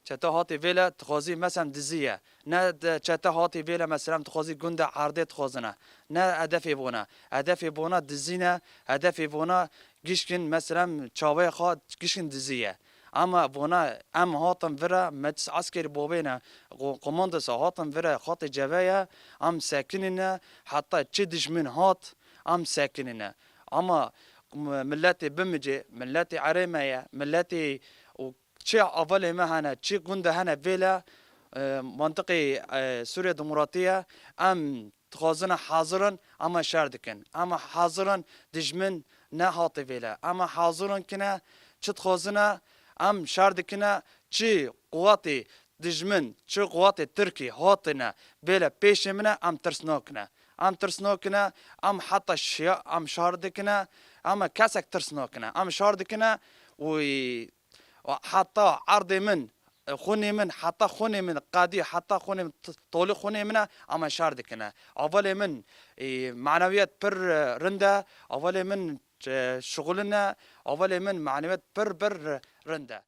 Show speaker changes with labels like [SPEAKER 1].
[SPEAKER 1] چتا هاتی ویلا تخوازی مثلا دزیه نه چتا هاتی ویلا مثلا تخوازی گنده عرضه تخوازنه نه هدفی بونه هدفی بونه دزینه هدفی بونه گیشکن مثلا چاوه خواد گیشکن دزیه اما بونه ام هاتم ورا مدس عسكري بوبينا قماندس هاتم ورا خاط جوايا ام ساكننا حتى تشدش من هات ام ساكننا اما ملاتي بمجي ملاتي عريمية ملاتي چه اول ما هنا چه گنده هنا ویلا منطقه سوريا الديمقراطية ام تخازن حاضرا اما شاردكن اما حاضرا دجمن نه هاتي ویلا اما حاضرا كنا چه تخازنه ام شاردكنا چه قواتي دجمن چه قواتي تركي هاتنا ویلا پیش منا ام ترسناكنا ام ترسناكنا ام حتى الشياء ام شاردكنا اما كاسك ترسناكنا ام شاردكنا و حتى عرضي من خوني من حتى خوني من قادي حتى خوني من طول خوني منا اما شاردكنا اول من معنويات بر رنده اول من شغلنا اول من معنويات بر رنده